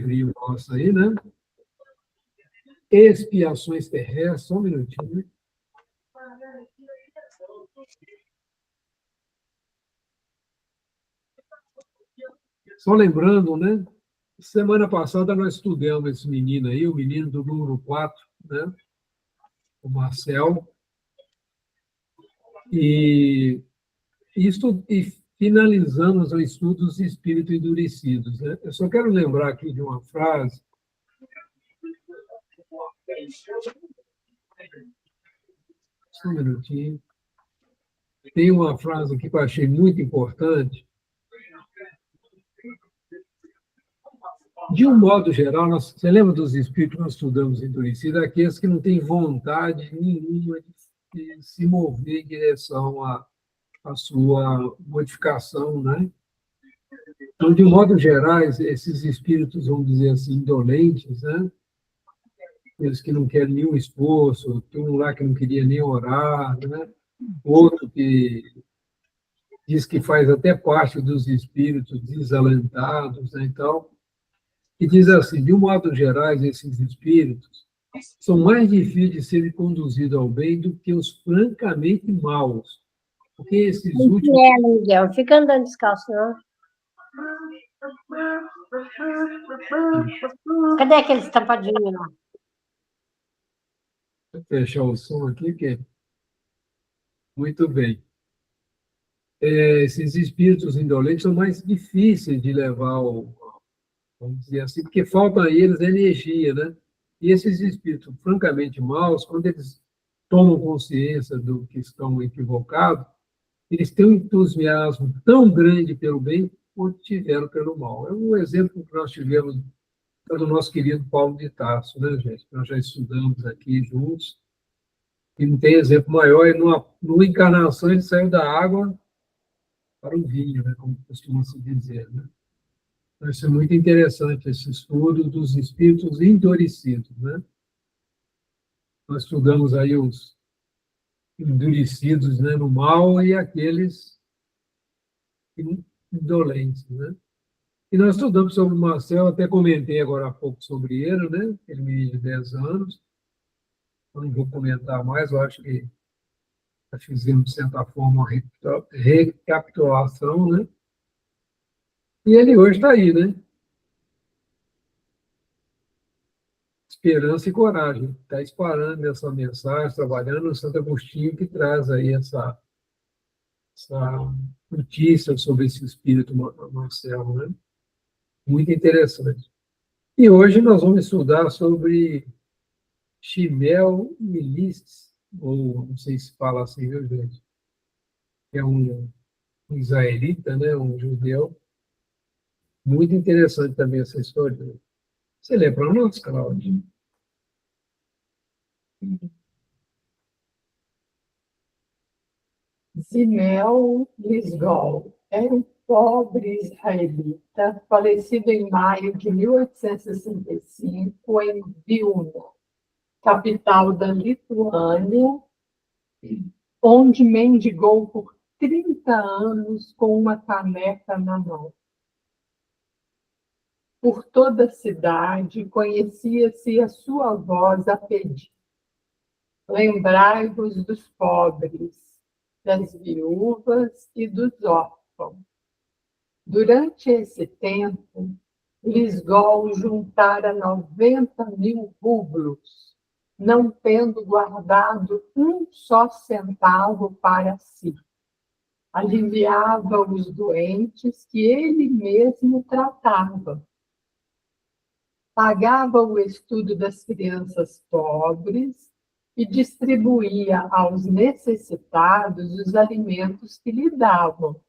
livrinho nosso aí, né? Expiações terrestres, só um minutinho, né? Só lembrando, né? Semana passada nós estudamos esse menino aí, o menino do número 4, né? O Marcel, e finalizamos o estudo dos espíritos endurecidos, né? Eu só quero lembrar aqui de uma frase. Só um minutinho. Tem uma frase aqui que eu achei muito importante. De um modo geral, você lembra dos espíritos que nós estudamos endurecidos? Aqueles que não têm vontade nenhuma de se mover em direção à sua modificação, né? Então, de um modo geral, esses espíritos, vamos dizer assim, indolentes, né? Eles que não querem nenhum esforço, tem um lá que não queria nem orar, né? Outro que diz que faz até parte dos espíritos desalentados, né? Então, e diz assim, de um modo geral, esses espíritos são mais difíceis de serem conduzidos ao bem do que os francamente maus. Porque esses últimos... Miguel, fica andando descalço, não. Cadê aquele estampadinho lá? Vou fechar o som aqui, que... Muito bem. Esses espíritos indolentes são mais difíceis de levar ao, vamos dizer assim, porque falta a eles energia, né? E esses espíritos francamente maus, quando eles tomam consciência do que estão equivocados, eles têm um entusiasmo tão grande pelo bem quanto tiveram pelo mal. É um exemplo que nós tivemos do nosso querido Paulo de Tarso, né, gente? Nós já estudamos aqui juntos, e não tem exemplo maior, e numa encarnação ele saiu da água para o vinho, né, como costuma se dizer, né? Vai ser muito interessante esse estudo dos espíritos endurecidos, né? Nós estudamos aí os endurecidos, né, no mal e aqueles indolentes, né? E nós estudamos sobre o Marcel, até comentei agora há pouco sobre ele, né? Aquele menino de 10 anos. Eu não vou comentar mais, eu acho que já fizemos, de certa forma, uma recapitulação, né? E ele hoje está aí, né? Esperança e coragem. Está disparando essa mensagem, trabalhando no Santo Agostinho, que traz aí essa notícia sobre esse espírito Marcelo, né? Muito interessante. E hoje nós vamos estudar sobre Shimel Milis, ou não sei se fala assim, viu, gente? É um israelita, né? Um judeu. Muito interessante também essa história. Você lê para nós, Cláudio? Shimel Lisgol era um pobre israelita, falecido em maio de 1865 em Vilna, capital da Lituânia, onde mendigou por 30 anos com uma caneca na mão. Por toda a cidade conhecia-se a sua voz a pedir: lembrai-vos dos pobres, das viúvas e dos órfãos. Durante esse tempo, Lisgol juntara 90.000 rublos, não tendo guardado um só centavo para si. Aliviava os doentes que ele mesmo tratava. Pagava o estudo das crianças pobres e distribuía aos necessitados os alimentos que lhe davam.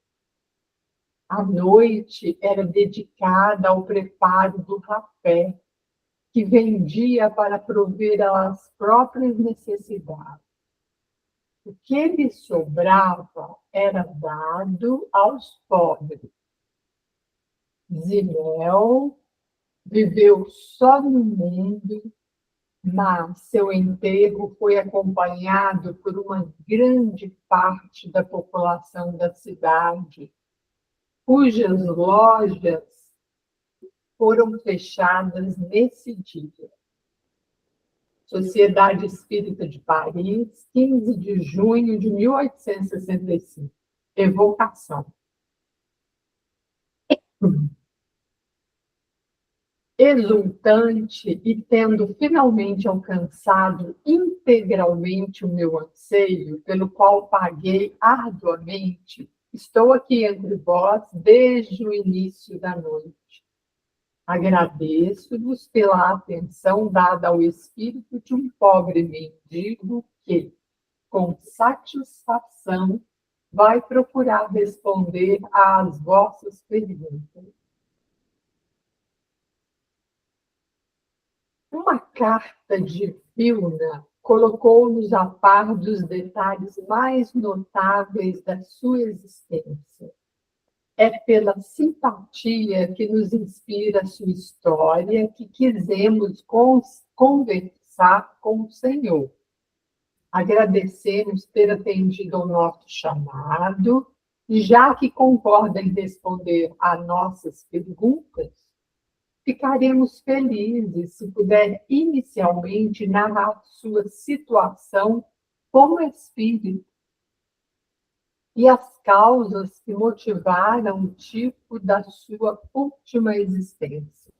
A noite era dedicada ao preparo do rapé, que vendia para prover às próprias necessidades. O que lhe sobrava era dado aos pobres. Shimel viveu só no mundo, mas seu enterro foi acompanhado por uma grande parte da população da cidade, cujas lojas foram fechadas nesse dia. Sociedade Espírita de Paris, 15 de junho de 1865. Evocação. Exultante e tendo finalmente alcançado integralmente o meu anseio, pelo qual paguei arduamente, estou aqui entre vós desde o início da noite. Agradeço-vos pela atenção dada ao espírito de um pobre mendigo que, com satisfação, vai procurar responder às vossas perguntas. Uma carta de Vilna colocou-nos a par dos detalhes mais notáveis da sua existência. É pela simpatia que nos inspira a sua história que quisemos conversar com o Senhor. Agradecemos ter atendido ao nosso chamado e, já que concorda em responder a nossas perguntas, ficaremos felizes se puder inicialmente narrar sua situação como espírito e as causas que motivaram o tipo da sua última existência.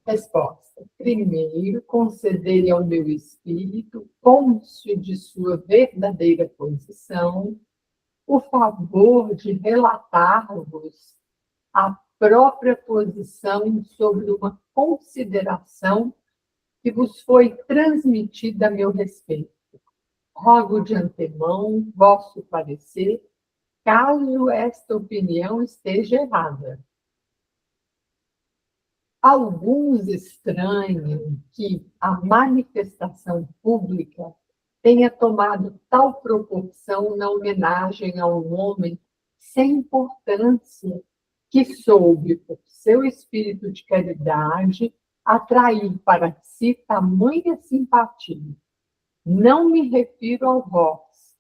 Resposta. Primeiro, conceder ao meu espírito, cônscio de sua verdadeira posição, o favor de relatar-vos a própria posição sobre uma consideração que vos foi transmitida a meu respeito. Rogo de antemão vosso parecer, caso esta opinião esteja errada. Alguns estranham que a manifestação pública tenha tomado tal proporção na homenagem a um homem sem importância, que soube, por seu espírito de caridade, atrair para si tamanha simpatia. Não me refiro a vós,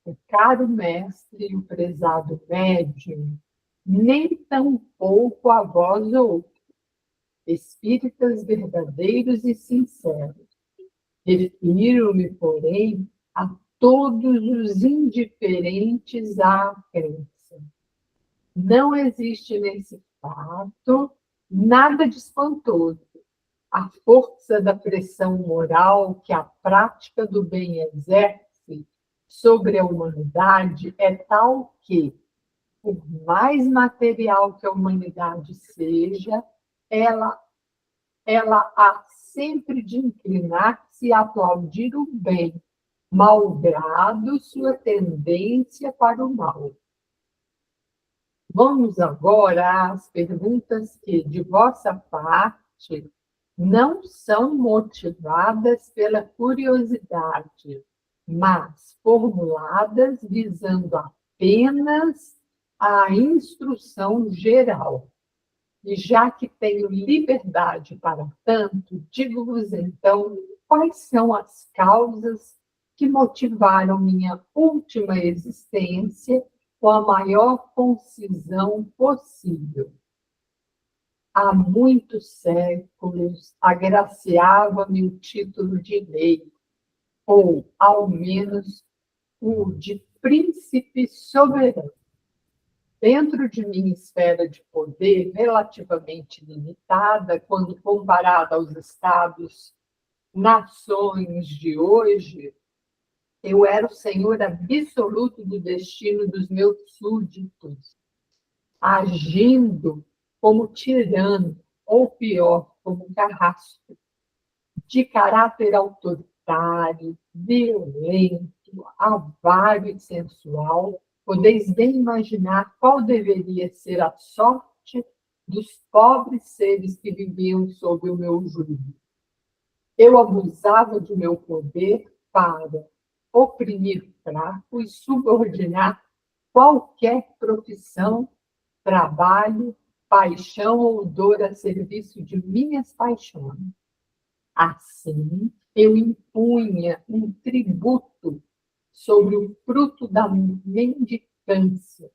o caro mestre e o prezado médium, nem tampouco a vós outros, espíritas verdadeiros e sinceros. Refiro-me, porém, a todos os indiferentes à crença. Não existe nesse fato nada de espantoso. A força da pressão moral que a prática do bem exerce sobre a humanidade é tal que, por mais material que a humanidade seja, ela há sempre de inclinar-se e aplaudir o bem, malgrado sua tendência para o mal. Vamos agora às perguntas que, de vossa parte, não são motivadas pela curiosidade, mas formuladas visando apenas a instrução geral. E já que tenho liberdade para tanto, digo-vos então quais são as causas que motivaram minha última existência com a maior concisão possível. Há muitos séculos agraciava-me o título de rei, ou, ao menos, o de príncipe soberano. Dentro de minha esfera de poder, relativamente limitada, quando comparada aos Estados-nações de hoje, eu era o senhor absoluto do destino dos meus súditos, agindo como tirano, ou pior, como carrasco, de caráter autoritário, violento, avaro e sensual. Podeis bem imaginar qual deveria ser a sorte dos pobres seres que viviam sob o meu jugo. Eu abusava do meu poder para oprimir o fraco e subordinar qualquer profissão, trabalho, paixão ou dor a serviço de minhas paixões. Assim, eu impunha um tributo sobre o fruto da mendicância,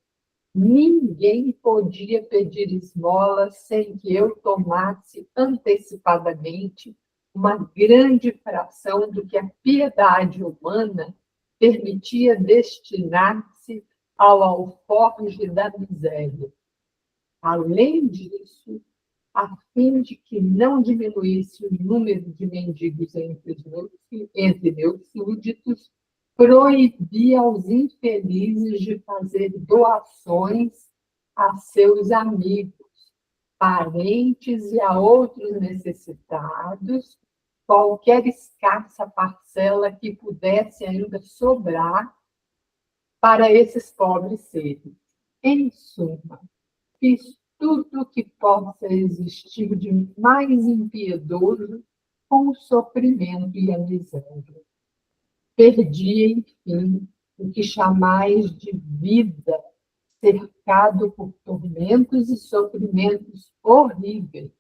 Ninguém podia pedir esmola sem que eu tomasse antecipadamente uma grande fração do que a piedade humana permitia destinar-se ao alforje da miséria. Além disso, a fim de que não diminuísse o número de mendigos entre meus súditos, proibia aos infelizes de fazer doações a seus amigos, parentes e a outros necessitados, qualquer escassa parcela que pudesse ainda sobrar para esses pobres seres. Em suma, fiz tudo o que possa existir de mais impiedoso com o sofrimento e a miséria. Perdi, enfim, o que chamais de vida, cercado por tormentos e sofrimentos horríveis.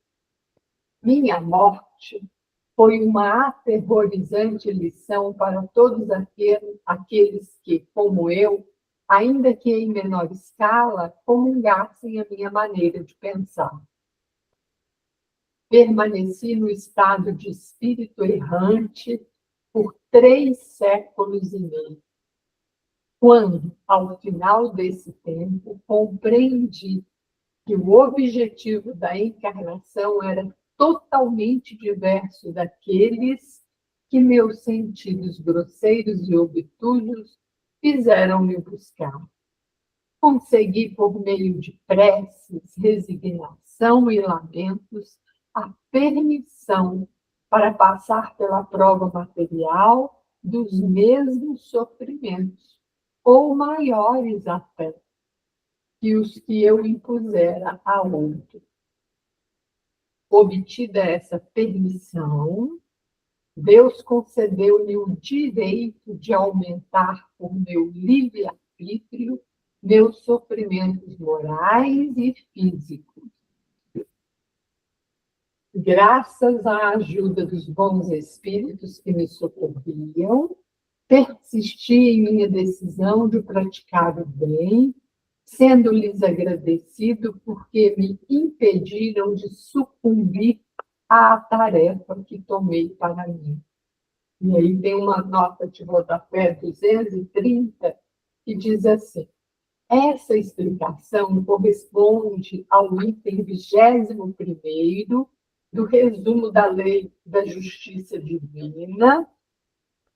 Minha morte foi uma aterrorizante lição para todos aqueles que, como eu, ainda que em menor escala, comungassem a minha maneira de pensar. Permaneci no estado de espírito errante por 3 séculos e meio. Quando, ao final desse tempo, compreendi que o objetivo da encarnação era totalmente diverso daqueles que meus sentidos grosseiros e obtusos fizeram me buscar. Consegui, por meio de preces, resignação e lamentos, a permissão para passar pela prova material dos mesmos sofrimentos, ou maiores até, que os que eu impusera a outro. Obtida essa permissão, Deus concedeu-lhe o direito de aumentar por meu livre-arbítrio meus sofrimentos morais e físicos. Graças à ajuda dos bons espíritos que me socorriam, persisti em minha decisão de praticar o bem, sendo-lhes agradecido porque me impediram de sucumbir à tarefa que tomei para mim. E aí tem uma nota de rodapé 230 que diz assim: essa explicação corresponde ao item 21º do resumo da Lei da Justiça Divina,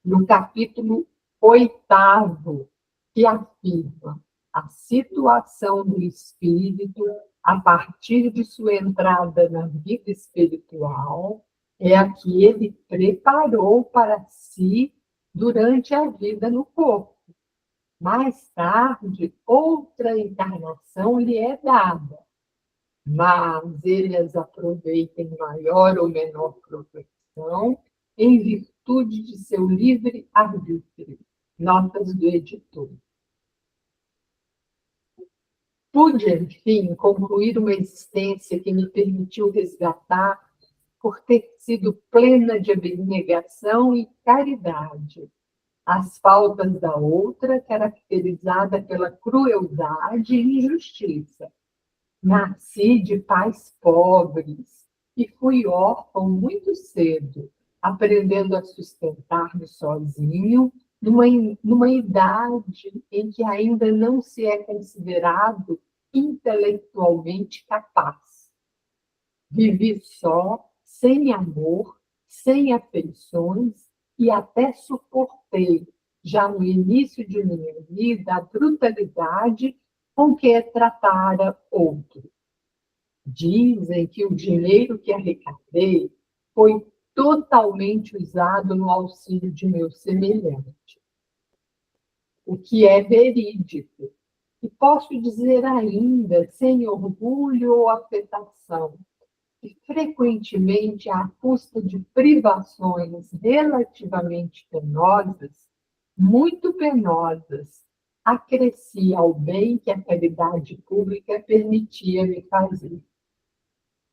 no capítulo 8º, que afirma: a situação do espírito, a partir de sua entrada na vida espiritual, é a que ele preparou para si durante a vida no corpo. Mais tarde, outra encarnação lhe é dada, mas ele as aproveita em maior ou menor proporção, em virtude de seu livre arbítrio. Notas do editor. Pude, enfim, concluir uma existência que me permitiu resgatar por ter sido plena de abnegação e caridade, as faltas da outra, caracterizada pela crueldade e injustiça. Nasci de pais pobres e fui órfão muito cedo, aprendendo a sustentar-me sozinho, numa idade em que ainda não se é considerado intelectualmente capaz. Vivi só, sem amor, sem afeições, e até suportei, já no início de minha vida, a brutalidade com que tratara outro. Dizem que o dinheiro que arrecadei foi totalmente usado no auxílio de meu semelhante, o que é verídico. E posso dizer ainda, sem orgulho ou afetação, que frequentemente, à custa de privações relativamente penosas, muito penosas, acrescia ao bem que a caridade pública permitia me fazer.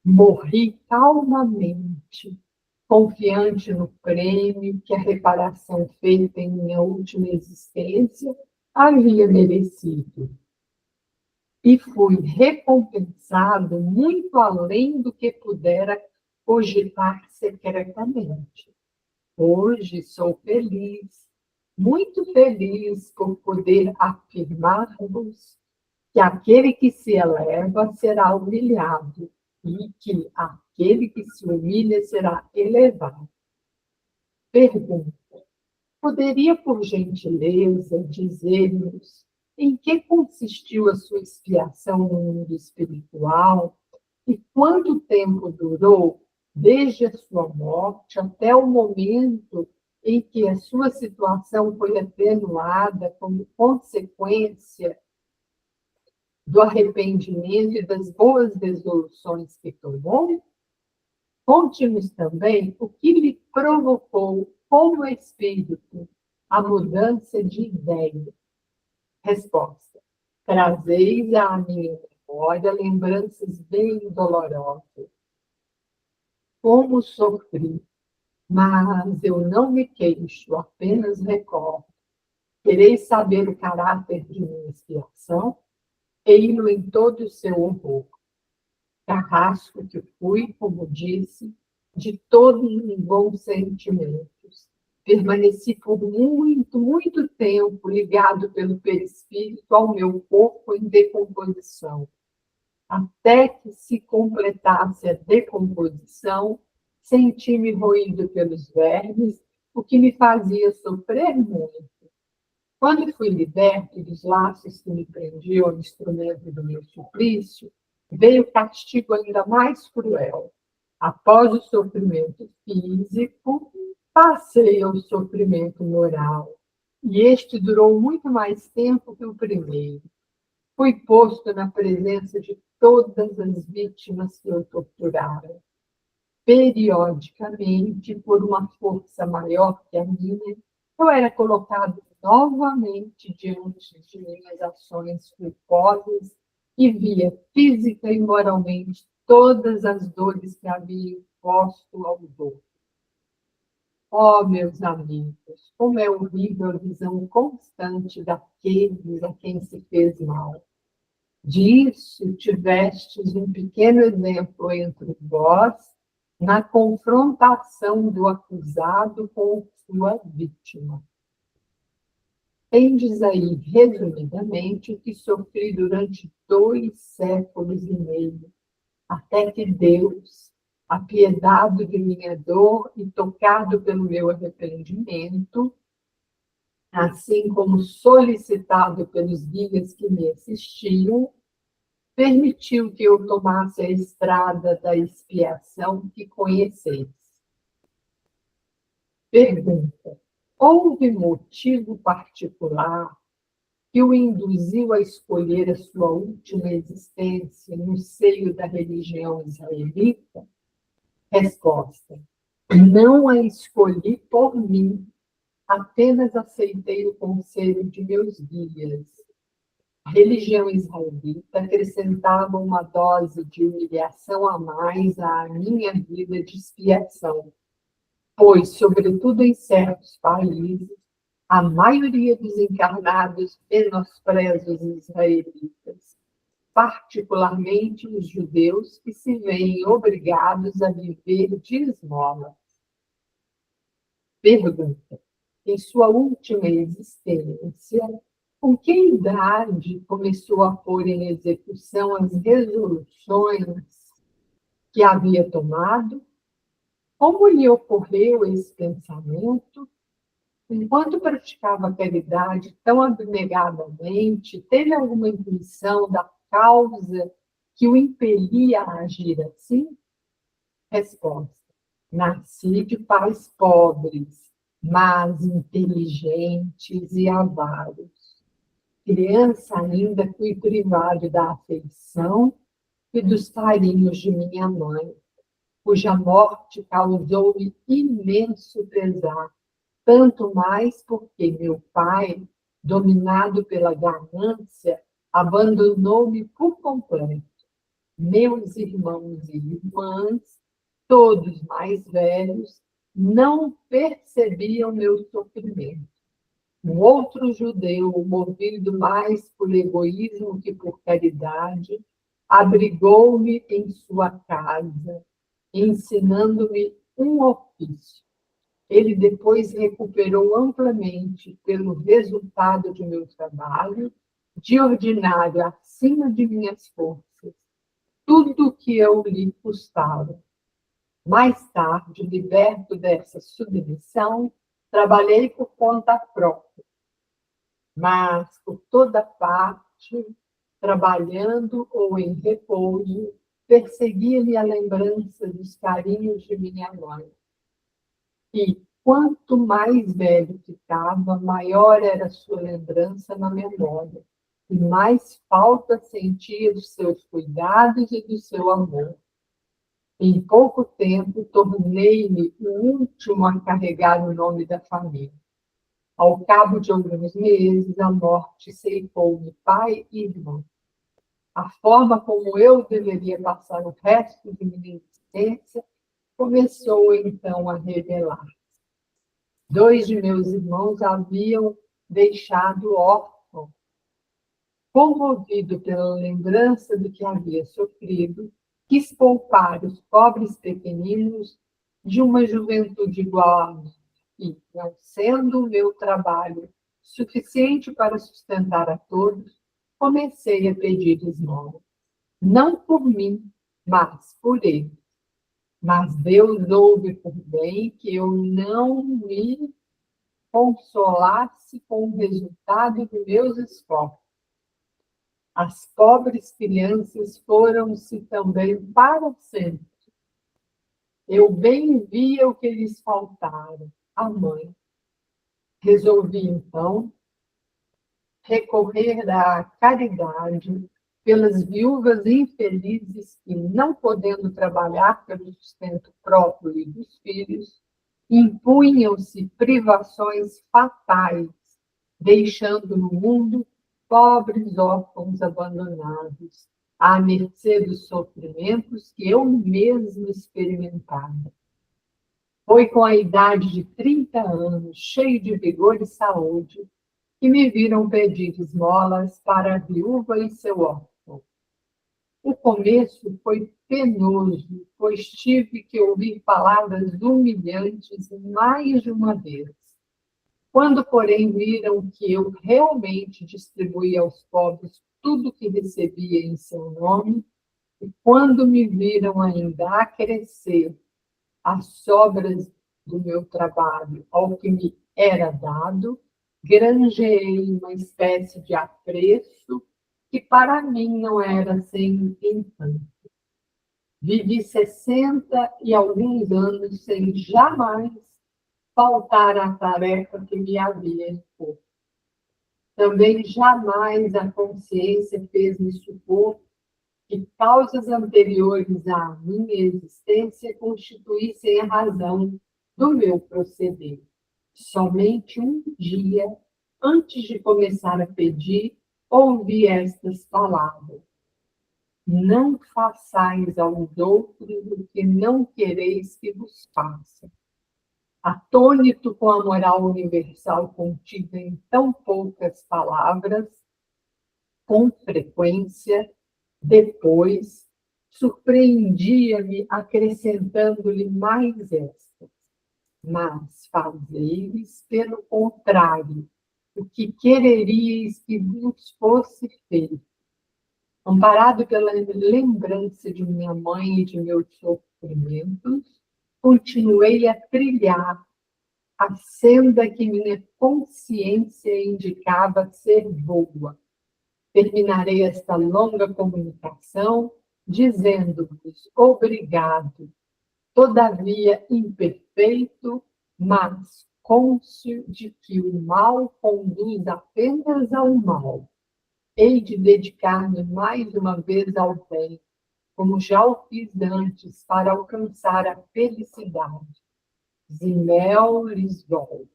Morri calmamente, confiante no prêmio que a reparação feita em minha última existência havia merecido. e fui recompensado muito além do que pudera cogitar secretamente. Hoje sou feliz, muito feliz por poder afirmar-vos que aquele que se eleva será humilhado e que aquele que se humilha será elevado. Pergunta: poderia, por gentileza, dizer-nos em que consistiu a sua expiação no mundo espiritual e quanto tempo durou desde a sua morte até o momento em que a sua situação foi atenuada como consequência do arrependimento e das boas resoluções que tomou? Conte-nos também o que lhe provocou, como espírito, a mudança de ideia. Resposta: trazeis à minha memória lembranças bem dolorosas. Como sofri, mas eu não me queixo, apenas recordo. Quereis saber o caráter de minha expiação? Ei-lo em todo o seu horror. Carrasco que fui, como disse, de todos os bons sentimentos. Permaneci por muito, muito tempo ligado pelo perispírito ao meu corpo em decomposição. Até que se completasse a decomposição, senti-me roído pelos vermes, o que me fazia sofrer muito. Quando fui liberto dos laços que me prendiam ao instrumento do meu suplício, veio o castigo ainda mais cruel. Após o sofrimento físico, passei ao sofrimento moral, e este durou muito mais tempo que o primeiro. Fui posto na presença de todas as vítimas que eu torturara. Periodicamente, por uma força maior que a minha, eu era colocado novamente diante de minhas ações culposas e via física e moralmente todas as dores que havia imposto ao outro. Oh, meus amigos, como é horrível a visão constante daqueles a quem se fez mal. Disso tivestes um pequeno exemplo entre vós na confrontação do acusado com sua vítima. Tendes aí, resumidamente, o que sofri durante 2 séculos e meio, até que Deus, apiedado de minha dor e tocado pelo meu arrependimento, assim como solicitado pelos guias que me assistiam, permitiu que eu tomasse a estrada da expiação que conheceis. Pergunta: houve motivo particular que o induziu a escolher a sua última existência no seio da religião israelita? Resposta: não a escolhi por mim, apenas aceitei o conselho de meus guias. A religião israelita acrescentava uma dose de humilhação a mais à minha vida de expiação, pois, sobretudo em certos países, a maioria dos encarnados menospreza os israelitas, particularmente os judeus que se veem obrigados a viver de esmolas. Pergunta: em sua última existência, com que idade começou a pôr em execução as resoluções que havia tomado? Como lhe ocorreu esse pensamento? Enquanto praticava a caridade tão abnegadamente, teve alguma intuição da causa que o impelia a agir assim? Resposta: nasci de pais pobres, mas inteligentes e avaros. Criança ainda fui privado da afeição e dos carinhos de minha mãe, cuja morte causou-me imenso pesar, tanto mais porque meu pai, dominado pela ganância, abandonou-me por completo. Meus irmãos e irmãs, todos mais velhos, não percebiam meu sofrimento. Um outro judeu, movido mais por egoísmo que por caridade, abrigou-me em sua casa, ensinando-me um ofício. Ele depois recuperou amplamente, pelo resultado de meu trabalho, de ordinário acima de minhas forças, tudo o que eu lhe custava. Mais tarde, liberto dessa submissão, trabalhei por conta própria, mas por toda parte, trabalhando ou em repouso, perseguia-me a lembrança dos carinhos de minha mãe. E quanto mais velho ficava, maior era sua lembrança na memória, e mais falta sentia dos seus cuidados e do seu amor. Em pouco tempo, tornei-me o último a carregar o nome da família. Ao cabo de alguns meses, a morte ceifou-me pai e irmão. A forma como eu deveria passar o resto de minha existência começou então a revelar. 2 de meus irmãos haviam deixado órfão. Comovido pela lembrança do que havia sofrido, quis poupar os pobres pequeninos de uma juventude igual a mim. E, não sendo o meu trabalho suficiente para sustentar a todos, comecei a pedir esmola. Não por mim, mas por eles. Mas Deus houve por bem que eu não me consolasse com o resultado de meus esforços. As pobres crianças foram-se também para sempre. Eu bem via o que lhes faltara, a mãe. Resolvi, então, recorrer à caridade pelas viúvas infelizes que, não podendo trabalhar pelo sustento próprio e dos filhos, impunham-se privações fatais, deixando no mundo pobres órfãos abandonados, à mercê dos sofrimentos que eu mesmo experimentava. Foi com a idade de 30 anos, cheio de vigor e saúde, que me viram pedir esmolas para a viúva e seu órfão. O começo foi penoso, pois tive que ouvir palavras humilhantes mais de uma vez. Quando, porém, viram que eu realmente distribuía aos pobres tudo o que recebia em seu nome, e quando me viram ainda acrescer as sobras do meu trabalho ao que me era dado, granjeei uma espécie de apreço que para mim não era sem encanto. Vivi 60 e alguns anos sem jamais faltar à tarefa que me havia imposto. Também jamais a consciência fez-me supor que causas anteriores à minha existência constituíssem a razão do meu proceder. Somente um dia, antes de começar a pedir, ouvi estas palavras: não façais aos outros o que não quereis que vos façam. Atônito com a moral universal contida em tão poucas palavras, com frequência, depois, surpreendia-me acrescentando-lhe mais estas: mas fazei-lhes, pelo contrário, o que quereríeis que vos fosse feito. Amparado pela lembrança de minha mãe e de meus sofrimentos, continuei a trilhar a senda que minha consciência indicava ser boa. Terminarei esta longa comunicação dizendo-vos obrigado, todavia imperfeito, mas cônscio de que o mal conduz apenas ao mal. Hei de dedicar-me mais uma vez ao bem, como já o fiz antes, para alcançar a felicidade. Zimel Lisol.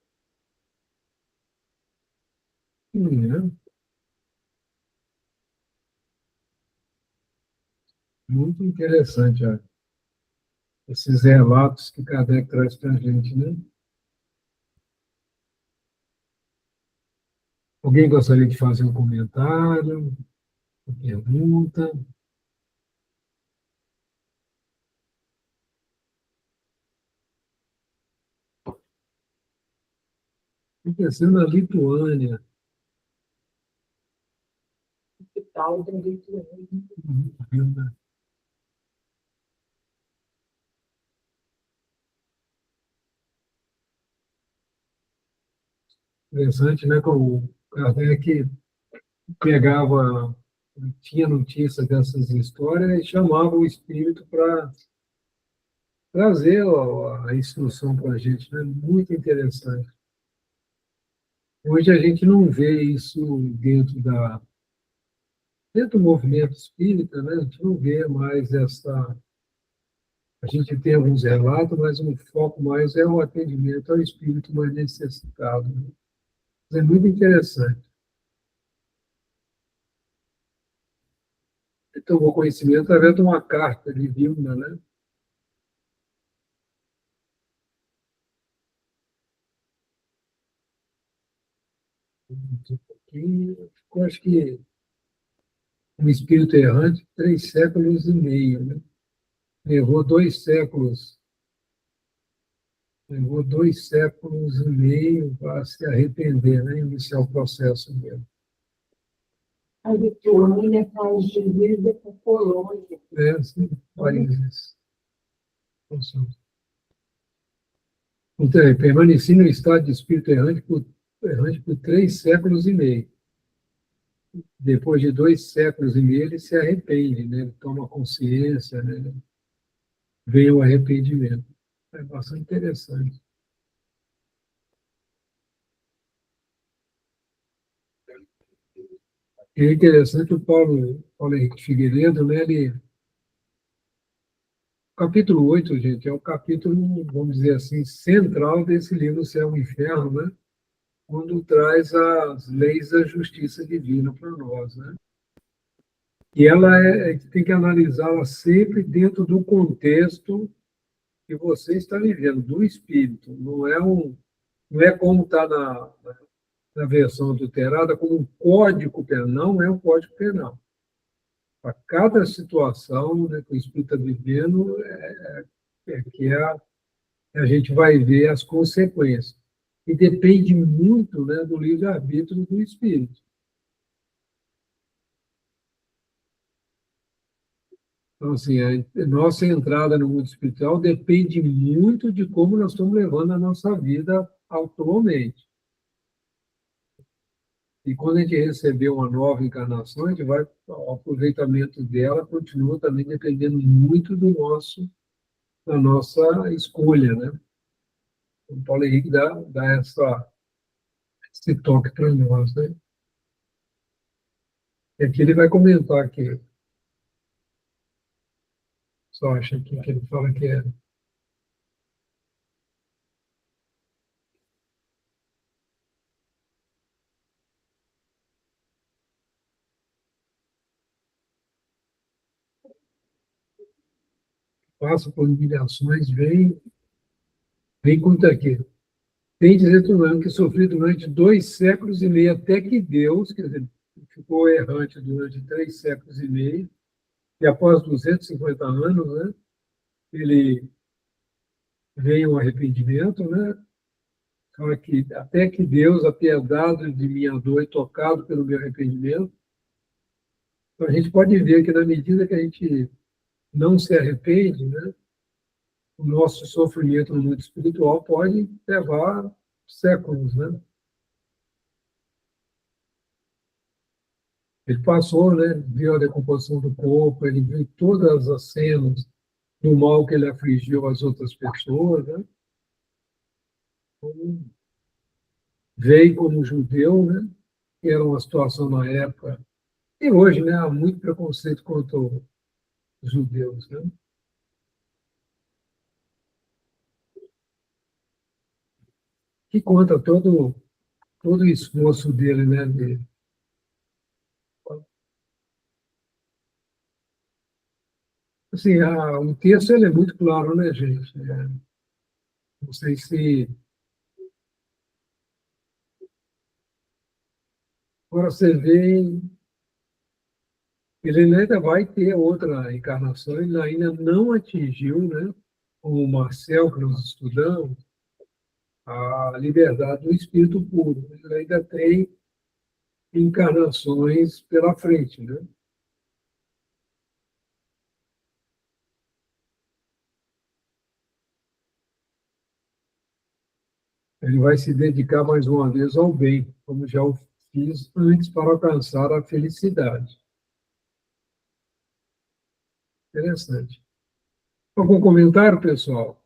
Muito interessante, esses relatos que Kardec traz para a gente, né? Alguém gostaria de fazer um comentário, uma pergunta? Estou pensando na Lituânia. Hospital de Lituânia. Interessante, né? Como o Kardec pegava, tinha notícia dessas histórias e chamava o espírito para trazer a instrução para a gente, né? Muito interessante. Hoje a gente não vê isso dentro do movimento espírita, né? A gente não vê mais essa. A gente tem alguns relatos, mas o foco mais é o atendimento ao espírito mais necessitado, né? É muito interessante. Ele tomou conhecimento através de uma carta de Vilna, né? Um pouquinho, eu acho que um espírito errante, 3 séculos e meio, né? Levou 2 séculos, levou 2 séculos e meio para se arrepender, né? Iniciar o processo mesmo. A Lituânia faz divisa com Polônia. Assim, países. Então, permaneci no estado de espírito errante por 3 séculos e meio. Depois de 2 séculos e meio, ele se arrepende, né? Ele toma consciência, né? Vem o arrependimento. É bastante interessante. E é interessante o Paulo Henrique Figueiredo, né? O capítulo 8, gente, é o capítulo, vamos dizer assim, central desse livro Céu e Inferno, né? Quando traz as leis da justiça divina para nós, né? E ela tem que analisá-la sempre dentro do contexto que você está vivendo, do espírito. Não é como está na versão adulterada, como um código penal. Não é um código penal. Para cada situação, né, que o espírito está vivendo, a gente vai ver as consequências. E depende muito, né, do livre-arbítrio do espírito. Então, assim, a nossa entrada no mundo espiritual depende muito de como nós estamos levando a nossa vida atualmente. E quando a gente receber uma nova encarnação, o aproveitamento dela continua também dependendo muito da nossa escolha, né? O Paulo Henrique dá esse toque para nós, né? E aqui ele vai comentar aqui, só acha aqui que ele fala que passa por humilhações, vem contra aqui. Tem dizer que sofri durante 2 séculos e meio, até que Deus, quer dizer, ficou errante durante 3 séculos e meio, e após 250 anos, né, ele veio um arrependimento, né? Fala que até que Deus, apiedado de minha dor e tocado pelo meu arrependimento. Então, a gente pode ver que, na medida que a gente não se arrepende, né, o nosso sofrimento no mundo espiritual pode levar séculos, né? Ele passou, né, viu a decomposição do corpo, ele viu todas as cenas do mal que ele afligiu as outras pessoas, né? Então, veio como judeu, né? Que era uma situação na época. E hoje, né, há muito preconceito contra os judeus, né? Que conta todo o esforço dele, né? Assim, o texto ele é muito claro, né, gente? Não sei se Agora você vê, ele ainda vai ter outra encarnação, ele ainda não atingiu, né, como o Marcel, que nós estudamos, a liberdade do espírito puro. Ele ainda tem encarnações pela frente, né? Ele vai se dedicar mais uma vez ao bem, como já o fiz antes para alcançar a felicidade. Interessante. Algum comentário, pessoal?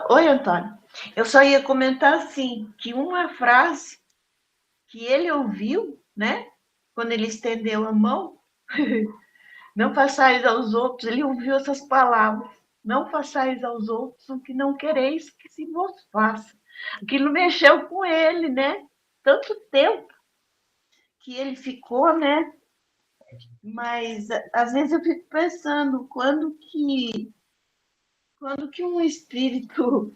Oi, Antônio. Eu só ia comentar assim, que uma frase que ele ouviu, né? Quando ele estendeu a mão, não façais aos outros, ele ouviu essas palavras. Não façais aos outros o que não quereis que se vos faça. Aquilo mexeu com ele, né? Tanto tempo que ele ficou, né? Mas às vezes eu fico pensando quando que um espírito,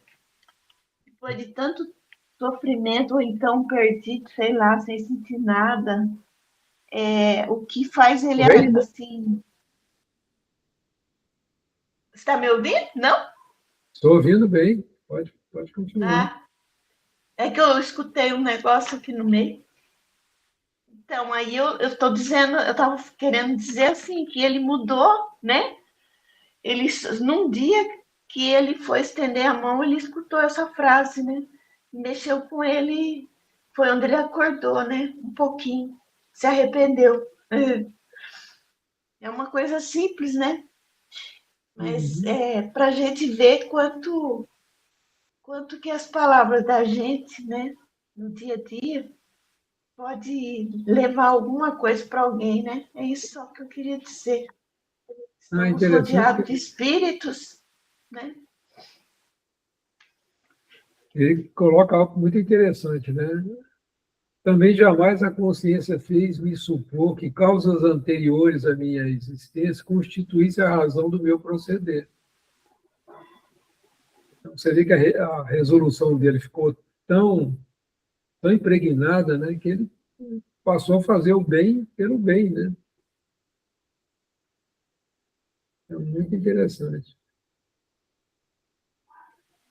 depois de tanto sofrimento, ou então perdido, sei lá, sem sentir nada, o que faz ele Bem, assim. Você está me ouvindo? Não? estou ouvindo bem. Pode continuar. Ah, é que eu escutei um negócio aqui no meio. Então, aí eu estou dizendo, eu estava querendo dizer assim, que ele mudou, né? Ele, num dia que ele foi estender a mão, ele escutou essa frase, né? Mexeu com ele, foi onde ele acordou, né? Um pouquinho, se arrependeu. É uma coisa simples, né? Mas para a gente ver quanto que as palavras da gente, né? No dia a dia, pode levar alguma coisa para alguém, né? É isso só que eu queria dizer. Estamos rodeados de Interessante. espíritos, né? Ele coloca algo muito interessante, né? Também jamais a consciência fez me supor que causas anteriores à minha existência constituíssem a razão do meu proceder. Então, você vê que a resolução dele ficou tão impregnada, né, que ele passou a fazer o bem pelo bem, né? É muito interessante.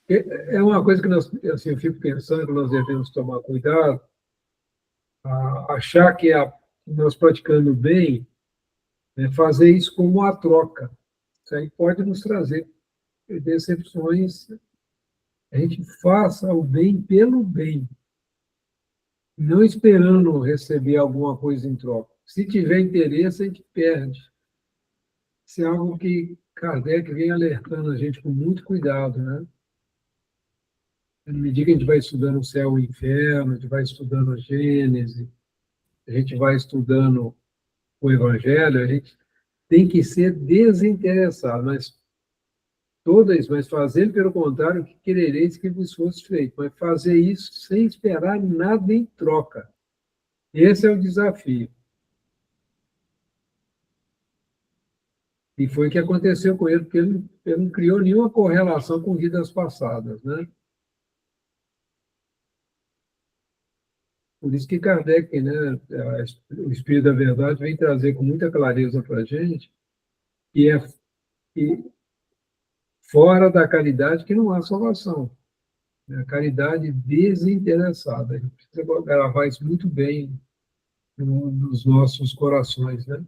É uma coisa que nós, assim, eu fico pensando que nós devemos tomar cuidado, achar que nós praticando bem, né, fazer isso como uma troca. Isso aí pode nos trazer decepções. A gente faça o bem pelo bem, não esperando receber alguma coisa em troca. Se tiver interesse, a gente perde. Isso é algo que Kardec vem alertando a gente com muito cuidado, né? À medida que a gente vai estudando o céu e o inferno, a gente vai estudando a Gênese, a gente vai estudando o Evangelho, a gente tem que ser desinteressado, mas fazer pelo contrário o que querereis que vos fosse feito, mas fazer isso sem esperar nada em troca. Esse é o desafio. E foi o que aconteceu com ele, porque ele não criou nenhuma correlação com vidas passadas, né? Por isso que Kardec, né, o Espírito da Verdade, vem trazer com muita clareza para a gente que fora da caridade que não há salvação. A caridade desinteressada. A gente precisa gravar isso muito bem nos nossos corações, né?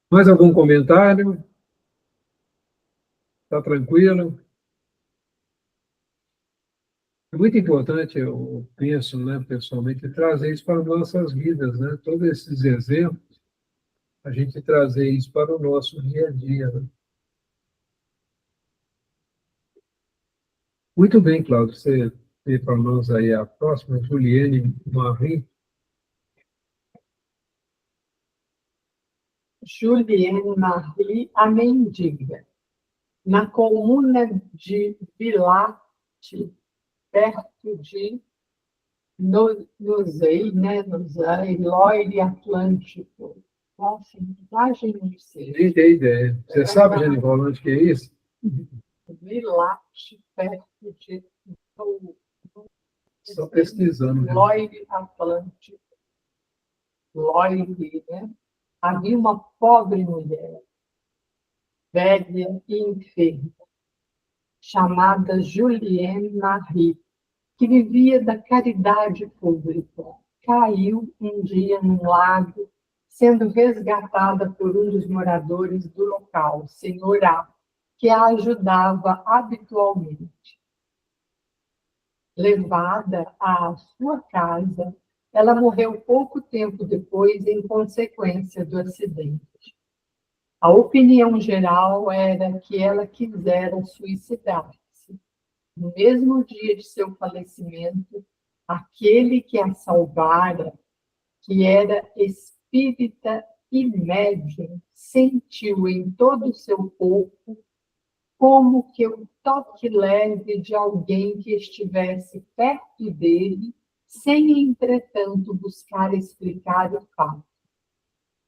Mais algum comentário? Está tranquilo? É muito importante, eu penso, né, pessoalmente, trazer isso para as nossas vidas, né? Todos esses exemplos, a gente trazer isso para o nosso dia a dia, né? Muito bem, Cláudio. Você tem para nós aí a próxima, Juliane Marie. Juliane Marie, a mendiga. Na comuna de Villate, perto de Nozei, né? Nozei, Loire Atlântico. Nossa, imagem de ser. Nem tem ideia. Você sabe, Genival, onde que é isso? Villate, perto de Estou pesquisando. Né? Loire Atlântico. Loire, né? Havia uma pobre mulher, velha e enferma, chamada Julienne Marie, que vivia da caridade pública. Caiu um dia num lago, sendo resgatada por um dos moradores do local, senhor A, que a ajudava habitualmente. Levada à sua casa, ela morreu pouco tempo depois em consequência do acidente. A opinião geral era que ela quisera suicidar-se. No mesmo dia de seu falecimento, aquele que a salvara, que era espírita e médium, sentiu em todo o seu corpo como que o toque leve de alguém que estivesse perto dele, sem, entretanto, buscar explicar o fato.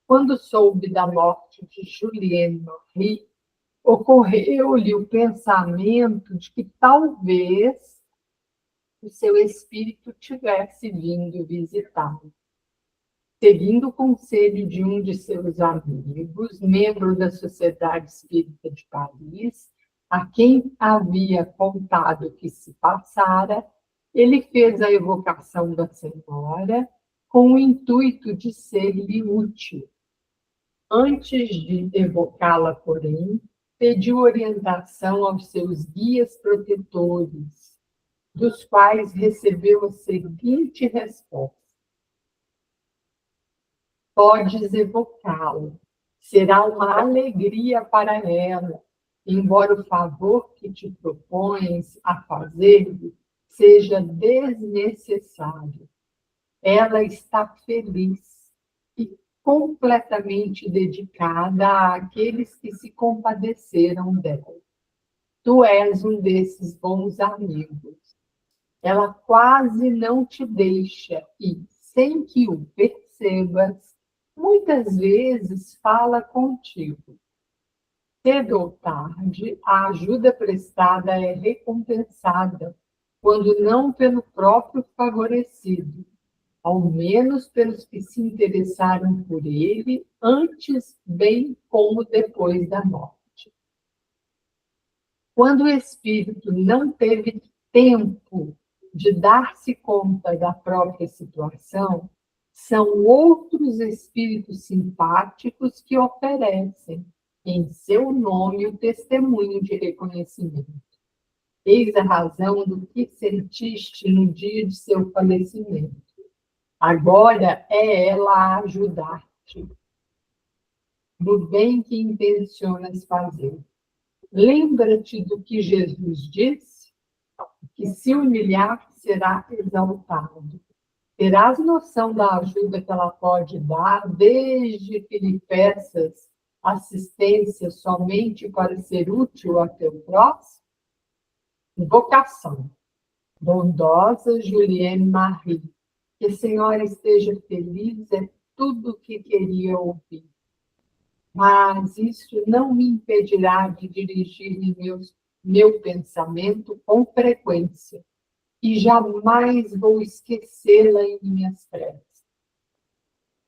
Quando soube da morte de Julienne Marie, ocorreu-lhe o pensamento de que talvez o seu espírito tivesse vindo visitá-lo. Seguindo o conselho de um de seus amigos, membro da Sociedade Espírita de Paris, a quem havia contado o que se passara, ele fez a evocação da senhora com o intuito de ser-lhe útil. Antes de evocá-la, porém, pediu orientação aos seus guias protetores, dos quais recebeu a seguinte resposta: podes evocá-lo, será uma alegria para ela, embora o favor que te propões a fazer-lhe seja desnecessário. Ela está feliz e completamente dedicada àqueles que se compadeceram dela. Tu és um desses bons amigos. Ela quase não te deixa e, sem que o percebas, muitas vezes fala contigo. Cedo ou tarde, a ajuda prestada é recompensada, quando não pelo próprio favorecido, ao menos pelos que se interessaram por ele, antes bem como depois da morte. Quando o espírito não teve tempo de dar-se conta da própria situação, são outros espíritos simpáticos que oferecem, em seu nome, o testemunho de reconhecimento. Eis a razão do que sentiste no dia de seu falecimento. Agora é ela a ajudar-te no bem que intencionas fazer. Lembra-te do que Jesus disse, que se humilhar será exaltado. Terás noção da ajuda que ela pode dar, desde que lhe peças assistência somente para ser útil a teu próximo? Invocação. Bondosa Julienne Marie, que a senhora esteja feliz é tudo o que queria ouvir. Mas isso não me impedirá de dirigir meu pensamento com frequência, e jamais vou esquecê-la em minhas preces.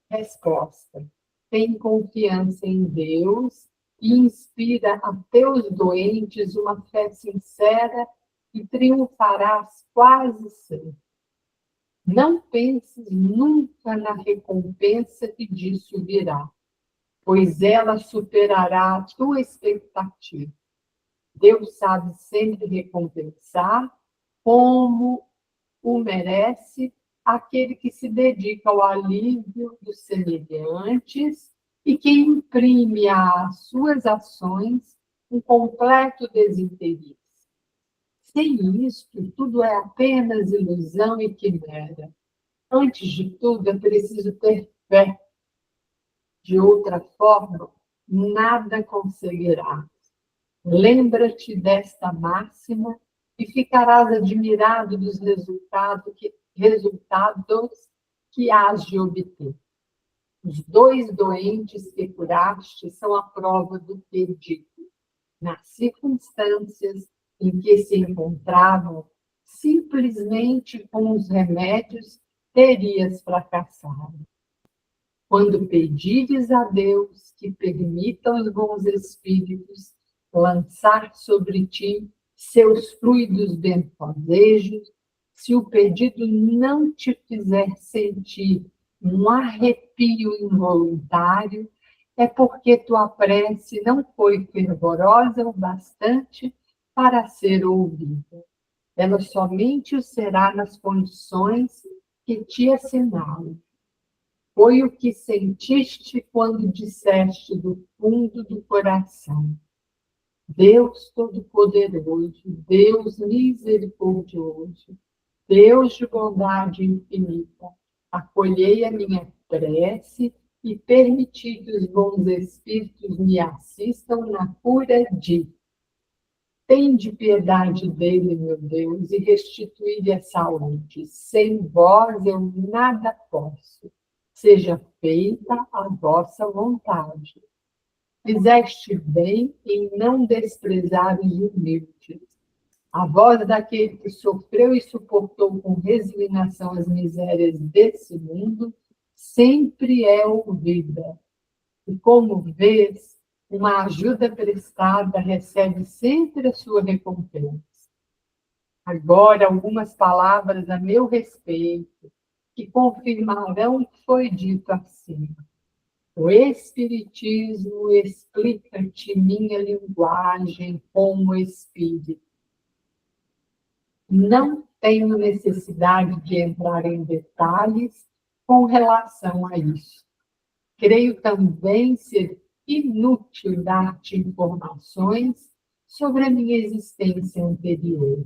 Resposta. Tem confiança em Deus e inspira a teus doentes uma fé sincera e triunfarás quase sempre. Não penses nunca na recompensa que disso virá, pois ela superará a tua expectativa. Deus sabe sempre recompensar como o merece aquele que se dedica ao alívio dos semelhantes e que imprime às suas ações um completo desinteresse. Sem isto, tudo é apenas ilusão e quimera. Antes de tudo, é preciso ter fé. De outra forma, nada conseguirás. Lembra-te desta máxima e ficarás admirado dos resultados que hás de obter. Os 2 doentes que curaste são a prova do que digo. Nas circunstâncias em que se encontravam, simplesmente com os remédios terias fracassado. Quando pedires a Deus que permita aos bons espíritos lançar sobre ti seus fluidos bem-fazejos, se o pedido não te fizer sentir um arrepio involuntário, é porque tua prece não foi fervorosa o bastante para ser ouvida. Ela somente o será nas condições que te assinalo. Foi o que sentiste quando disseste do fundo do coração: Deus Todo-Poderoso, Deus Misericordioso, Deus de bondade infinita, acolhei a minha prece e permiti que os bons espíritos me assistam na cura de. Tende piedade dele, meu Deus, e restituí-lhe a saúde. Sem vós eu nada posso. Seja feita a vossa vontade. Fizeste bem em não desprezar os humildes. A voz daquele que sofreu e suportou com resignação as misérias desse mundo sempre é ouvida. E como vês, uma ajuda prestada recebe sempre a sua recompensa. Agora, algumas palavras a meu respeito, que confirmarão o que foi dito acima. O Espiritismo explica-te minha linguagem como espírito. Não tenho necessidade de entrar em detalhes com relação a isso. Creio também ser inútil dar-te informações sobre a minha existência anterior.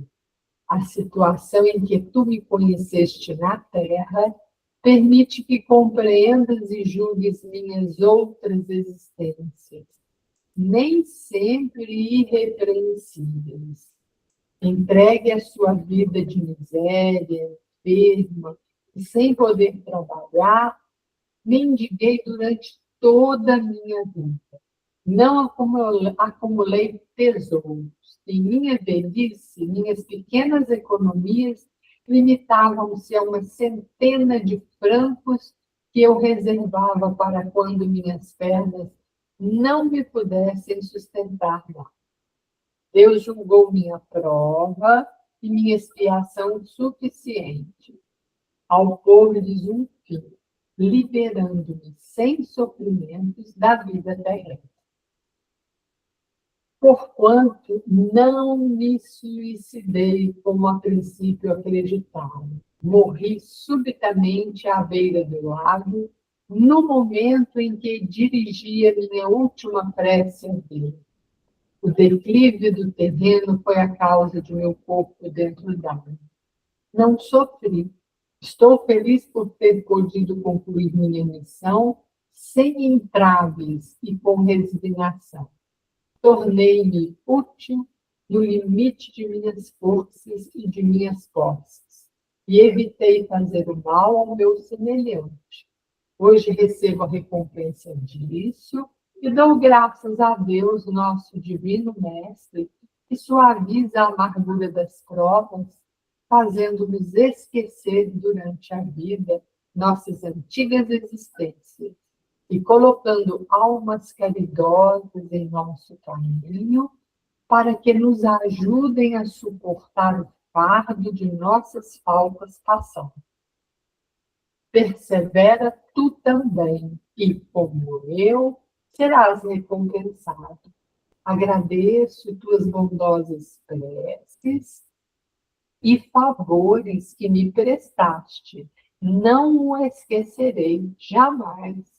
A situação em que tu me conheceste na Terra permite que compreendas e julgues minhas outras existências, nem sempre irrepreensíveis. Entregue a sua vida de miséria, enferma e sem poder trabalhar, mendiguei durante toda a minha vida. Não acumulei tesouros. Em minha velhice, minhas pequenas economias limitavam-se a uma centena de francos que eu reservava para quando minhas pernas não me pudessem sustentar mais. Deus julgou minha prova e minha expiação suficiente. Ao pôr-lhes um fim, liberando-me sem sofrimentos da vida terrestre. Porquanto não me suicidei como a princípio acreditava. Morri subitamente à beira do lago, no momento em que dirigia minha última prece a Deus. O declive do terreno foi a causa de meu corpo dentro d'água. Não sofri. Estou feliz por ter podido concluir minha missão sem entraves e com resignação. Tornei-me útil no limite de minhas forças e de minhas posses, e evitei fazer o mal ao meu semelhante. Hoje recebo a recompensa disso e dou graças a Deus, nosso divino Mestre, que suaviza a amargura das provas, fazendo-nos esquecer durante a vida nossas antigas existências e colocando almas caridosas em nosso caminho para que nos ajudem a suportar o fardo de nossas faltas passadas. Persevera tu também, e como eu, serás recompensado. Agradeço tuas bondosas preces e favores que me prestaste. Não o esquecerei jamais.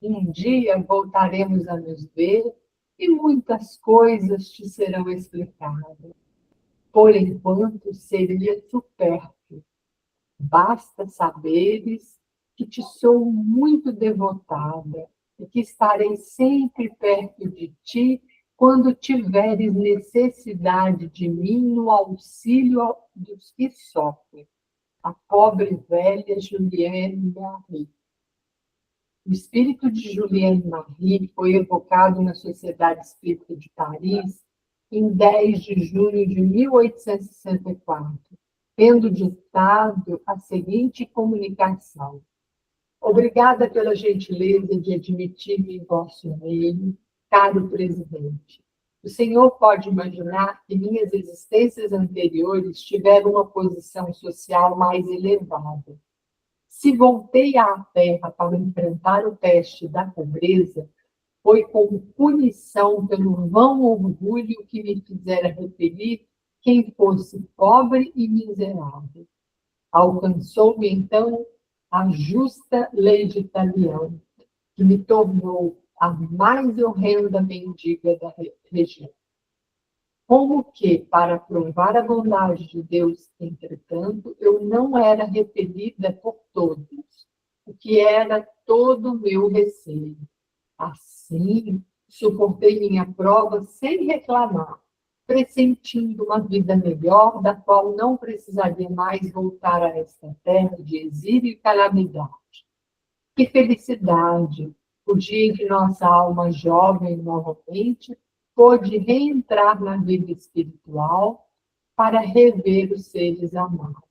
Um dia voltaremos a nos ver e muitas coisas te serão explicadas. Por enquanto, seria supérfluo. Basta saberes que te sou muito devotada e que estarei sempre perto de ti quando tiveres necessidade de mim no auxílio dos que sofrem. A pobre velha Julienne Marie. O espírito de Julienne Marie foi evocado na Sociedade Espírita de Paris em 10 de junho de 1864. tendo ditado a seguinte comunicação: obrigada pela gentileza de admitir-me em vosso meio, caro presidente. O senhor pode imaginar que minhas existências anteriores tiveram uma posição social mais elevada. Se voltei à Terra para enfrentar o teste da pobreza, foi como punição pelo vão orgulho que me fizera repelir quem fosse pobre e miserável. Alcançou-me, então, a justa lei de Italião, que me tornou a mais horrenda mendiga da região. Como que, para provar a bondade de Deus, entretanto, eu não era repelida por todos, o que era todo o meu receio. Assim, suportei minha prova sem reclamar, pressentindo uma vida melhor, da qual não precisaria mais voltar a esta terra de exílio e calamidade. Que felicidade! O dia em que nossa alma jovem novamente pôde reentrar na vida espiritual para rever os seres amados.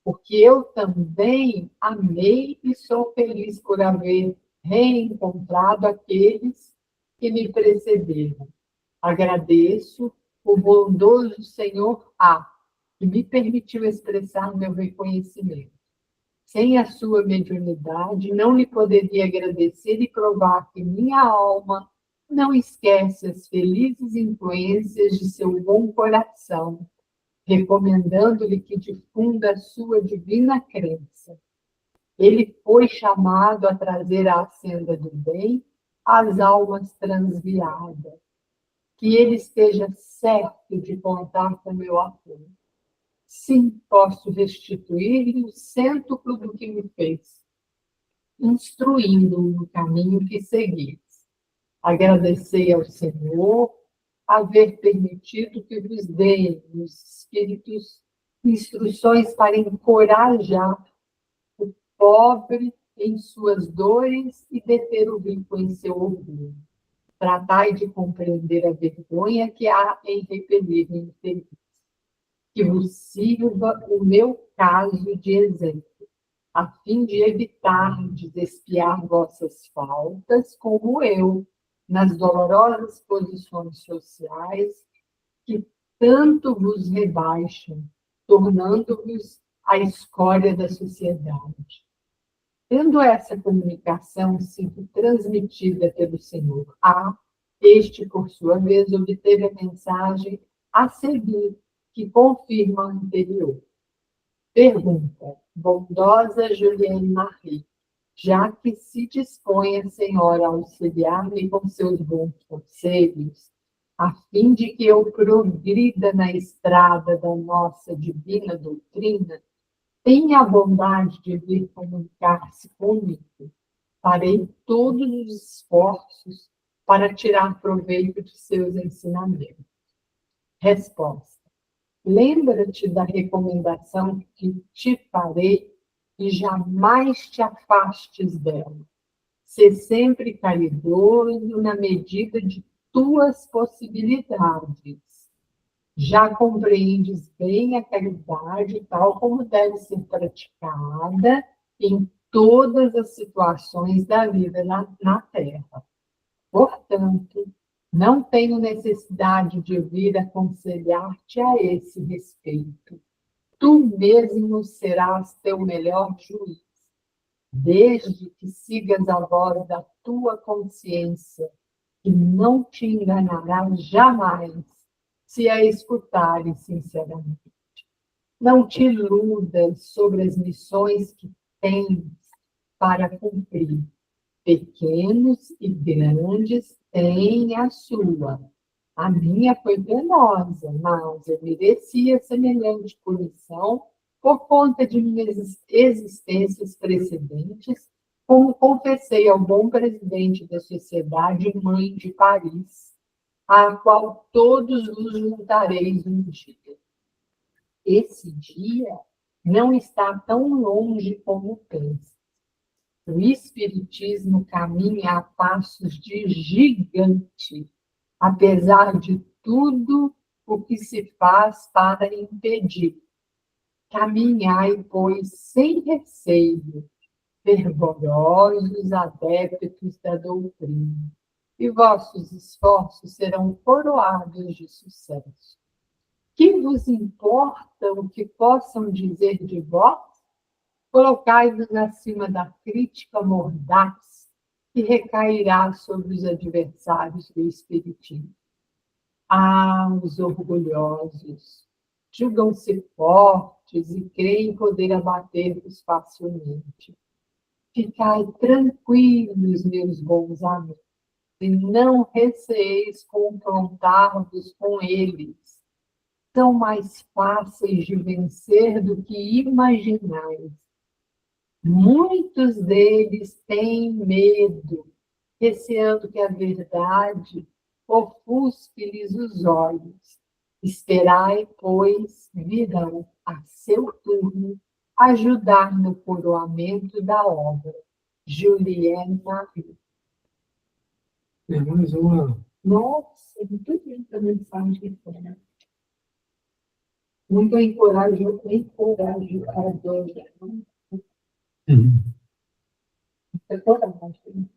Porque eu também amei e sou feliz por haver reencontrado aqueles que me precederam. Agradeço o bondoso Senhor A, que me permitiu expressar meu reconhecimento. Sem a sua mediunidade, não lhe poderia agradecer e provar que minha alma não esquece as felizes influências de seu bom coração, recomendando-lhe que difunda a sua divina crença. Ele foi chamado a trazer à senda do bem as almas transviadas. Que ele esteja certo de contar com meu apoio. Sim, posso restituir-lhe o cêntuplo do que me fez, instruindo-o no caminho que seguis. Agradecei ao Senhor haver permitido que vos dê os espíritos instruções para encorajar o pobre em suas dores e deter o rico em seu orgulho. Tratai de compreender a vergonha que há em repelir o infeliz. Que vos sirva o meu caso de exemplo, a fim de evitar de espiar vossas faltas, como eu, nas dolorosas posições sociais que tanto vos rebaixam, tornando-vos a escória da sociedade. Tendo essa comunicação sido transmitida pelo Senhor A, este, por sua vez, obteve a mensagem a seguir, que confirma a anterior. Pergunta, bondosa Juliane Marie, já que se dispõe a senhora a auxiliar-me com seus bons conselhos, a fim de que eu progrida na estrada da nossa divina doutrina, tenha a bondade de vir comunicar-se comigo. Farei todos os esforços para tirar proveito de seus ensinamentos. Resposta. Lembra-te da recomendação que te farei e jamais te afastes dela. Sê sempre caridoso na medida de tuas possibilidades. Já compreendes bem a caridade tal como deve ser praticada em todas as situações da vida na Terra. Portanto, não tenho necessidade de vir aconselhar-te a esse respeito. Tu mesmo serás teu melhor juiz, desde que sigas a voz da tua consciência, que não te enganará jamais, se a escutares sinceramente. Não te iludas sobre as missões que tens para cumprir. Pequenos e grandes têm a sua. A minha foi penosa, mas eu merecia semelhante punição por conta de minhas existências precedentes, como confessei ao bom presidente da Sociedade Mãe de Paris, à qual todos vos juntareis um dia. Esse dia não está tão longe como pensa. O Espiritismo caminha a passos de gigante, apesar de tudo o que se faz para impedir. Caminhai, pois, sem receio, fervorosos adeptos da doutrina, e vossos esforços serão coroados de sucesso. Que vos importa o que possam dizer de vós? Colocai-vos acima da crítica mordaz que recairá sobre os adversários do Espiritismo. Ah, os orgulhosos! Julgam-se fortes e creem poder abater-vos facilmente. Ficai tranquilos, meus bons amigos, e não receeis confrontar-vos com eles. São mais fáceis de vencer do que imaginais. Muitos deles têm medo, receando que a verdade ofusque-lhes os olhos. Esperai, pois, virão a seu turno ajudar no coroamento da obra. Juliette Marie. Tem mais uma. Nossa, muito linda a mensagem que foi, né? Muito encorajadora. É coragem.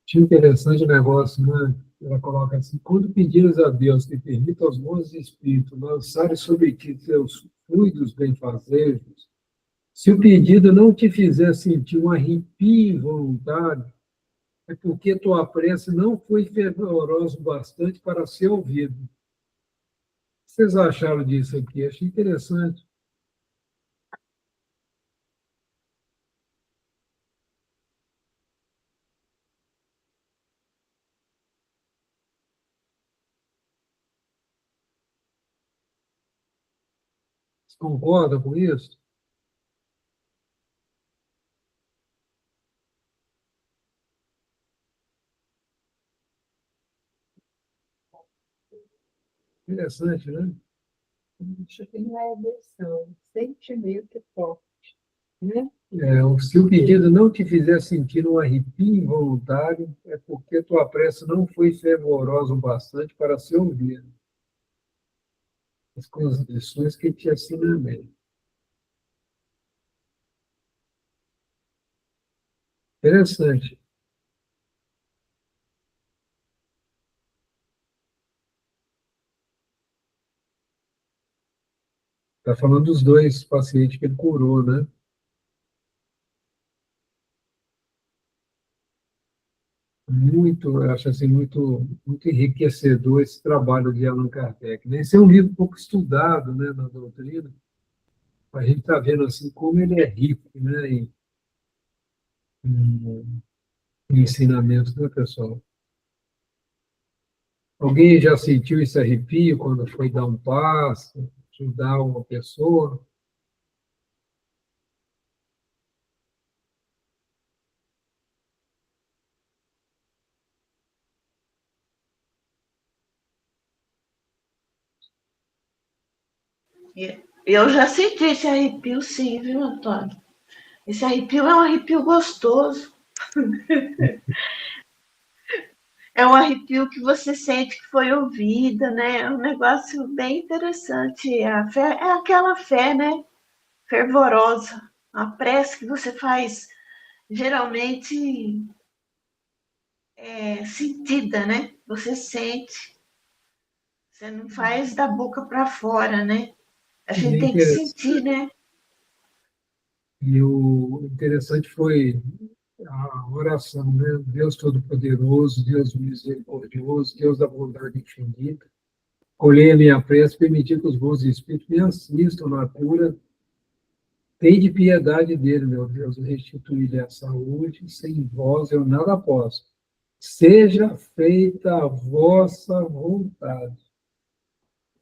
Achei interessante o negócio, né? Ela coloca assim: quando pedires a Deus que permita aos bons espíritos lançarem sobre ti seus fluidos benfazejos, se o pedido não te fizer sentir um arrepio involuntário, é porque tua prece não foi fervorosa o bastante para ser ouvida. O que vocês acharam disso aqui? Achei interessante. Vocês concordam com isso? Interessante, né? Acho que não é emoção, sentimento forte, né? Se o pedido não te fizer sentir um arrepio involuntário, é porque tua prece não foi fervorosa o bastante para ser ouvida. As condições que te assinalei. Interessante. Está falando dos dois pacientes que ele curou, né? Muito, eu acho assim, muito enriquecedor esse trabalho de Allan Kardec, né? Esse é um livro pouco estudado, né, na doutrina. A gente está vendo assim como ele é rico, né, em ensinamentos, né, pessoal? Alguém já sentiu esse arrepio quando foi dar um passo, ajudar uma pessoa? Eu já senti esse arrepio, sim, viu, Antônio? Esse arrepio é um arrepio gostoso. É um arrepio que você sente que foi ouvida, né? É um negócio bem interessante. A fé é aquela fé, né? Fervorosa. A prece que você faz geralmente é sentida, né? Você sente. Você não faz da boca para fora, né? A gente tem que sentir, né? E o interessante foi a oração, né? Deus Todo-Poderoso, Deus Misericordioso, Deus da bondade infinita, colhei a minha prece, permitir que os bons espíritos me assistam na cura. Tende piedade dele, meu Deus, restituir-lhe a saúde, sem vós eu nada posso. Seja feita a vossa vontade.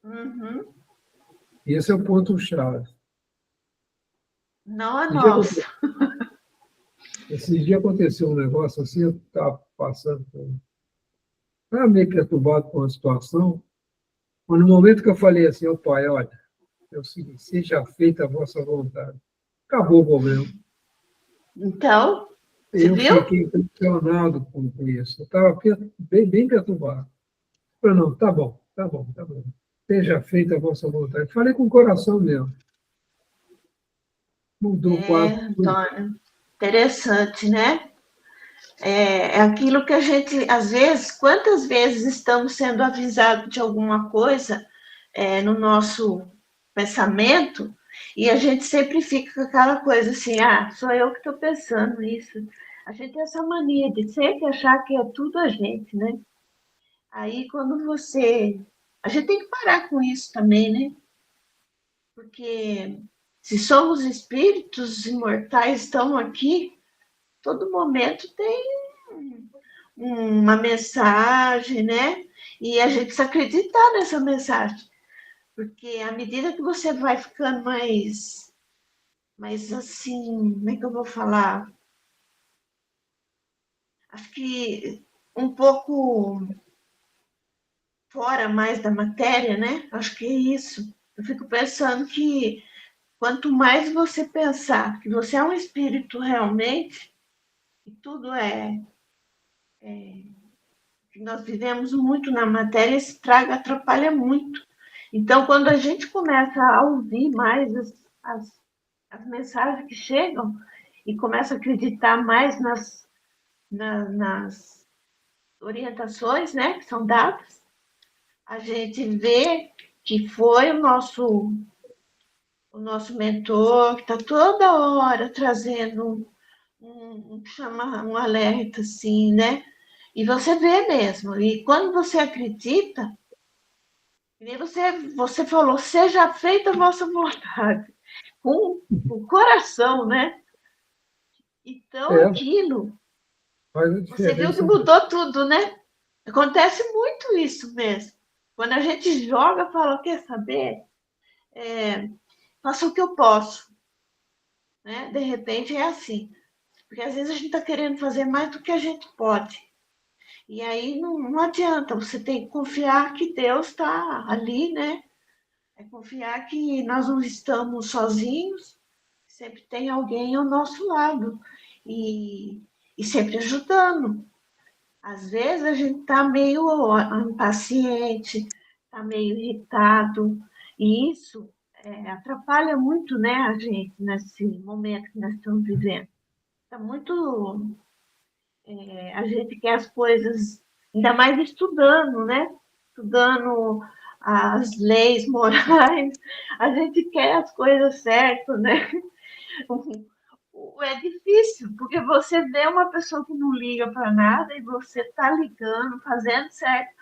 Uhum. Esse é o ponto-chave. Não é nossa. Esse dia aconteceu um negócio assim, eu estava passando estava meio perturbado com a situação, mas no momento que eu falei assim, ó Pai, olha, é o seguinte, seja feita a vossa vontade. Acabou o problema. Então, você Eu viu? fiquei impressionado com isso. Eu estava bem perturbado. Falei, não, tá bom, tá bom, tá bom. Seja feita a vossa vontade. Falei com o coração mesmo. Mudou o É, quadro. Antônio, interessante, né? É aquilo que a gente, às vezes, quantas vezes estamos sendo avisados de alguma coisa no nosso pensamento e a gente sempre fica com aquela coisa assim, ah, sou eu que estou pensando isso. A gente tem essa mania de sempre achar que é tudo a gente, né? Aí quando você. A gente tem que parar com isso também, né? Porque se somos espíritos imortais, estão aqui, todo momento tem uma mensagem, né? E a gente precisa acreditar nessa mensagem, porque à medida que você vai ficando mais assim, como é que eu vou falar? Acho que um pouco fora mais da matéria, né? Acho que é isso. Eu fico pensando que quanto mais você pensar que você é um espírito realmente, e tudo que nós vivemos muito na matéria, esse trago atrapalha muito. Então, quando a gente começa a ouvir mais as mensagens que chegam e começa a acreditar mais nas orientações, né, que são dadas, a gente vê que foi o nosso mentor que está toda hora trazendo chama um alerta, assim, né? E você vê mesmo. E quando você acredita, nem você falou, seja feita a vossa vontade, com o coração, né? Então, É, aquilo, faz a você viu que diferença. mudou tudo, né? Acontece muito isso mesmo. Quando a gente joga, fala, quer saber? Faça o que eu posso, né? De repente é assim. Porque às vezes a gente está querendo fazer mais do que a gente pode. E aí não adianta, você tem que confiar que Deus está ali, né? É confiar que nós não estamos sozinhos, sempre tem alguém ao nosso lado e sempre ajudando. Às vezes a gente está meio impaciente, está meio irritado, e isso atrapalha muito, né, a gente nesse momento que nós estamos vivendo. Está muito. A gente quer as coisas, ainda mais estudando, né? Estudando as leis morais, a gente quer as coisas certas, né? É difícil, porque você vê uma pessoa que não liga para nada e você está ligando, fazendo certo,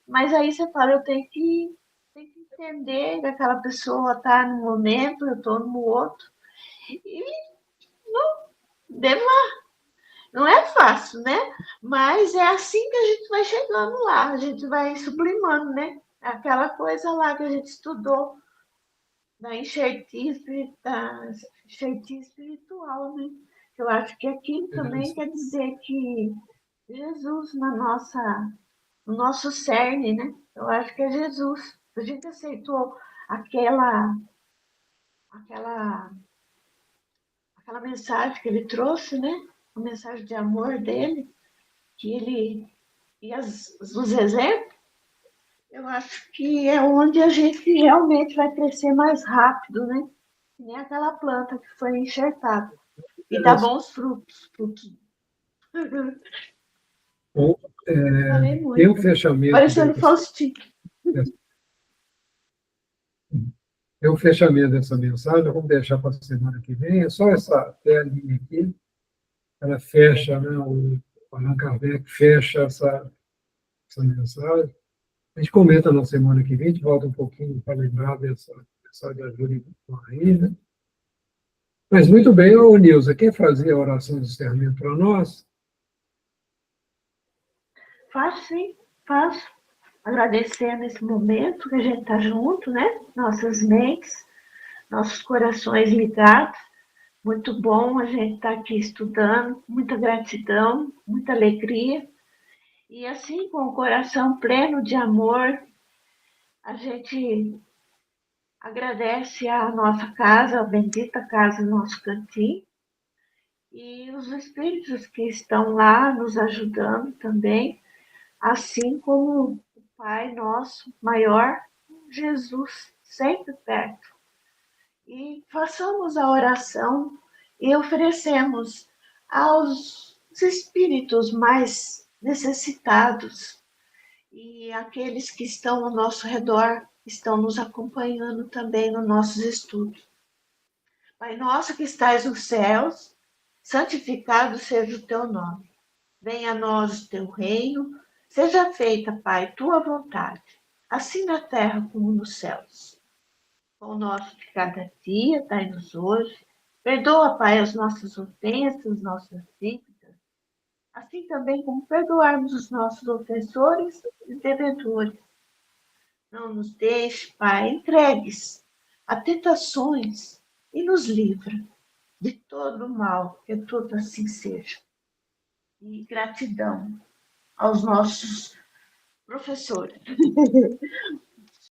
mas aí você fala, eu tenho que entender que aquela pessoa está num momento, eu estou no outro, e não é fácil, né? Mas é assim que a gente vai chegando lá, a gente vai sublimando, né? Aquela coisa lá que a gente estudou da enxertia espiritual, né? Eu acho que aquilo também quer dizer que Jesus no nosso cerne, né? Eu acho que é Jesus. A gente aceitou aquela, aquela, aquela mensagem que ele trouxe, né? A mensagem de amor dele, que ele e os exemplos, eu acho que é onde a gente realmente vai crescer mais rápido, né? Que nem aquela planta que foi enxertada. E dá bons frutos. Bom, Falei tem um muito. fechamento Parecendo Faustinho. tem um fechamento dessa mensagem, vamos deixar para a semana que vem. É só essa telinha aqui, ela fecha, né? O Allan Kardec fecha essa mensagem. A gente comenta na semana que vem, a gente volta um pouquinho para lembrar dessa mensagem da Júlia aí, né? Mas muito bem, ô Nilza, quer fazer a oração de encerramento para nós? Faço sim, faço. Agradecer nesse momento que a gente está junto, né? Nossas mentes, nossos corações ligados. Muito bom a gente estar aqui estudando, muita gratidão, muita alegria. E assim, com o coração pleno de amor, a gente agradece a nossa casa, a bendita casa, nosso cantinho, e os espíritos que estão lá nos ajudando também, assim como o Pai nosso maior, Jesus, sempre perto. E façamos a oração e oferecemos aos espíritos mais necessitados e aqueles que estão ao nosso redor, estão nos acompanhando também nos nossos estudos. Pai nosso que estais nos céus, santificado seja o teu nome. Venha a nós o teu reino, seja feita, Pai, tua vontade, assim na terra como nos céus. O pão nosso de cada dia, dai-nos hoje. Perdoa, Pai, as nossas ofensas, nossas dívidas, assim também como perdoarmos os nossos ofensores e devedores. Não nos deixe, Pai, entregues a tentações e nos livra de todo o mal, que tudo assim seja. E gratidão aos nossos professores,